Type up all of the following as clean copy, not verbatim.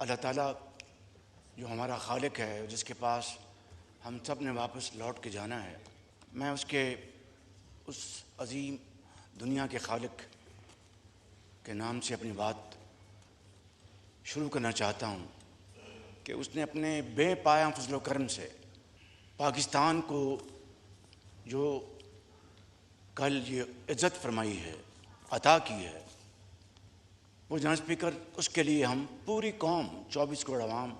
अल्लाह ताला जो हमारा खालिक है, जिसके पास हम सब ने वापस लौट के जाना है, मैं उसके उस अजीम दुनिया के खालिक के नाम से अपनी बात शुरू करना चाहता हूँ कि उसने अपने बेपाया फजल करम से पाकिस्तान को जो कल ये इज़्ज़त फरमाई है, अता की है, वो जनाब स्पीकर, उसके लिए हम पूरी कौम 24 करोड़ आवाम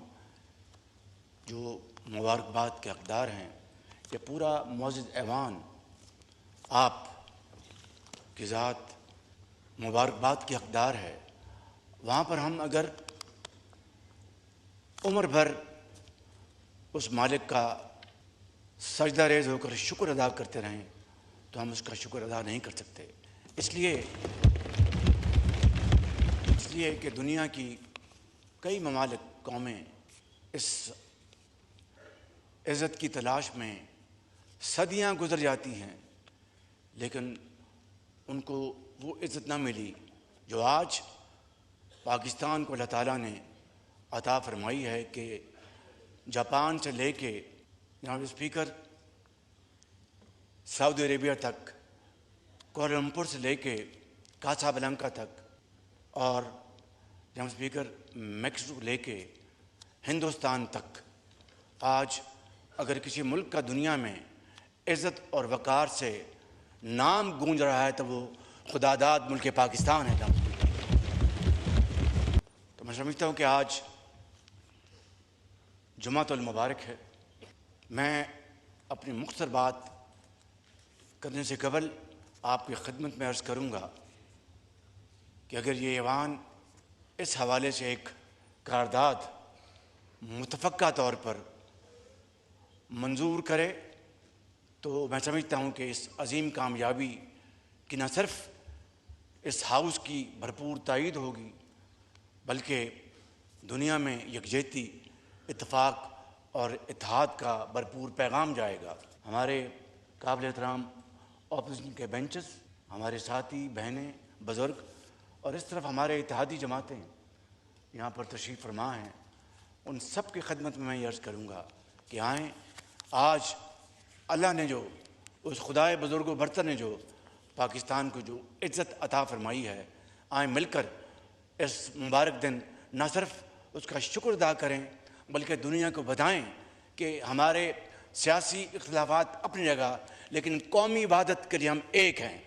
जो मुबारकबाद के हकदार हैं, ये पूरा मुअज़्ज़ज़ ऐवान आप की ज़ात मुबारकबाद की हकदार है। वहाँ पर हम अगर उम्र भर उस मालिक का सजदा रेज़ होकर शुक्र अदा करते रहें तो हम उसका शुक्र अदा नहीं कर सकते। इसलिए कि दुनिया की कई ममालिक कौमें इस इज़्ज़त की तलाश में सदियां गुजर जाती हैं, लेकिन उनको वो इज़्ज़त ना मिली जो आज पाकिस्तान को अल्लाह ताला ने अता फरमाई है कि जापान से लेके जनाब स्पीकर सऊदी अरेबिया तक, कोलंपुर से लेके कासाब्लांका तक और जनाब स्पीकर मैक्सिको लेके हिंदुस्तान तक, आज अगर किसी मुल्क का दुनिया में इज़्ज़त और वक़ार से नाम गूंज रहा है तो वो खुदादाद मुल्क पाकिस्तान है। तो मैं समझता हूँ कि आज जुमातुल मुबारक है। मैं अपनी मुख्तसर बात करने से कबल आपकी खिदमत में अर्ज़ करूँगा कि अगर ये ऐवान इस हवाले से एक करारदाद मुतफ़क्का तौर पर मंजूर करे तो मैं समझता हूँ कि इस अजीम कामयाबी की न सिर्फ इस हाउस की भरपूर तायीद होगी, बल्कि दुनिया में यकजहती, इत्तेफाक और इत्तेहाद का भरपूर पैगाम जाएगा। हमारे काबिल एहतराम ऑपोजिशन के बेंचेस, हमारे साथी, बहनें, बुज़ुर्ग और इस तरफ हमारे इत्तेहादी जमातें यहाँ पर तशरीफ़ फरमा हैं, उन सब की खिदमत में मैं ये अर्ज़ करूँगा कि आएँ, आज अल्लाह ने जो उस खुदाए बुज़ुर्ग बरतर ने जो पाकिस्तान को जो इज़्ज़त अता फरमाई है, आएँ मिलकर इस मुबारक दिन न सिर्फ उसका शुक्र अदा करें बल्कि दुनिया को बताएं कि हमारे सियासी इख्तिलाफ़ात अपनी जगह, लेकिन कौमी इबादत के लिए हम एक हैं।